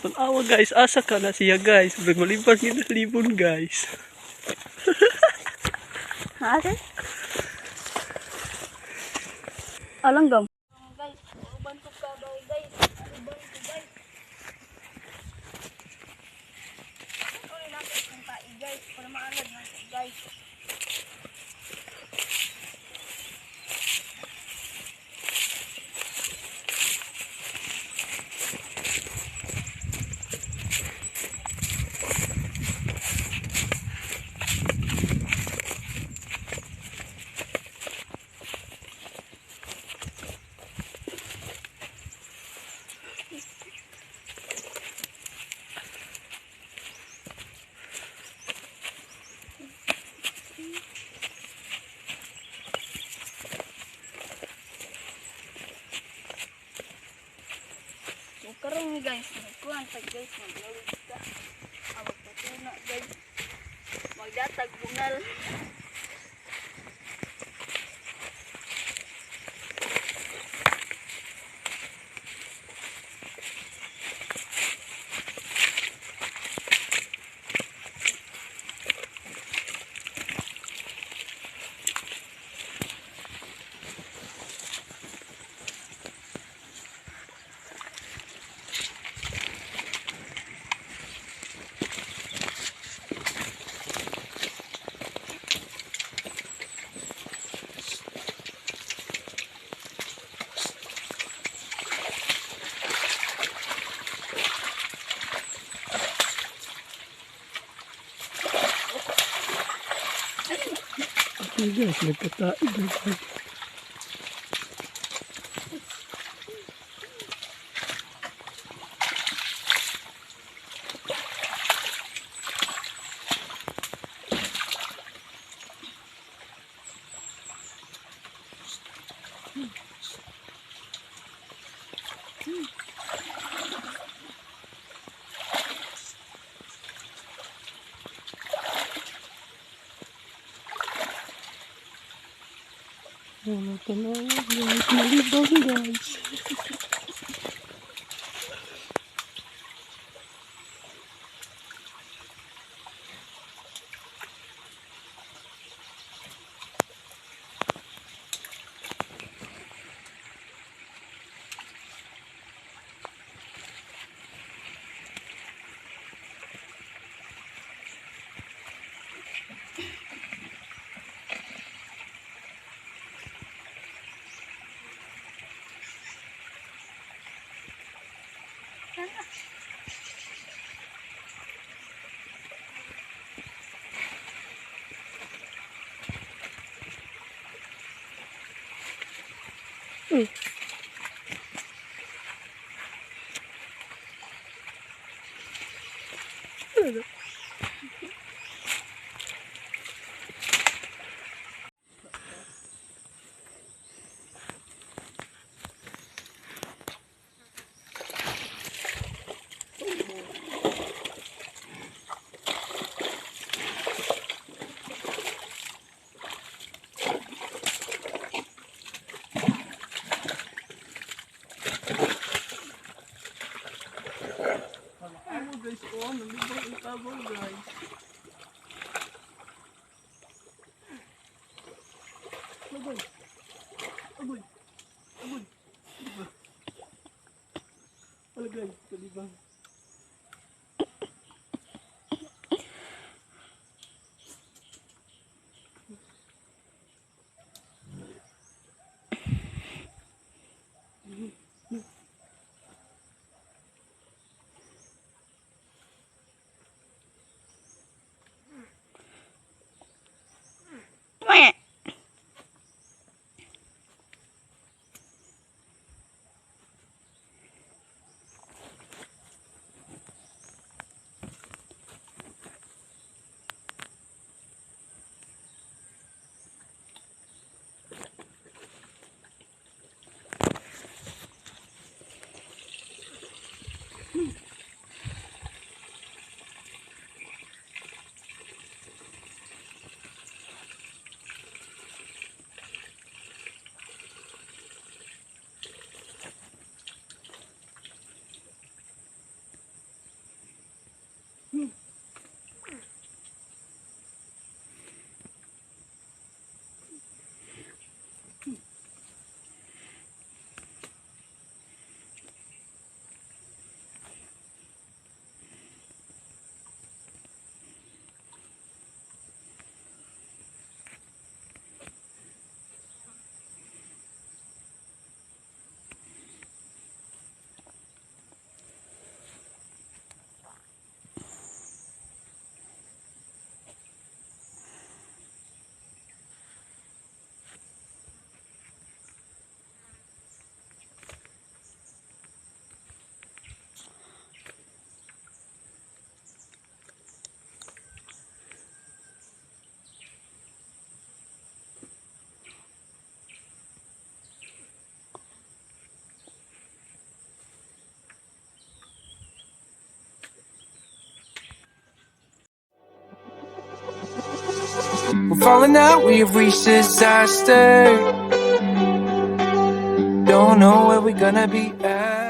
Tanawa guys, asa ka na siya guys. Bergulibang nila libon guys. Ate? Alanggam. Guys, bantuk ka daw guys. Bantuk guys. Uy, lapit kong tai guys. Para maalad na guys. Karong guys, nagkuhan tag guys, maglawig ka. Awag na tuna guys. Magdatag bungal. Guys, nagkataig guys. Oh, tanawa guys, malibang guys. Guys, oh, nalibang ang tabaw guys. Agoy. Agoy. Agoy. Diba? Wala guys, nalibang. falling out, we've reached disaster. Don't know where we're gonna be at.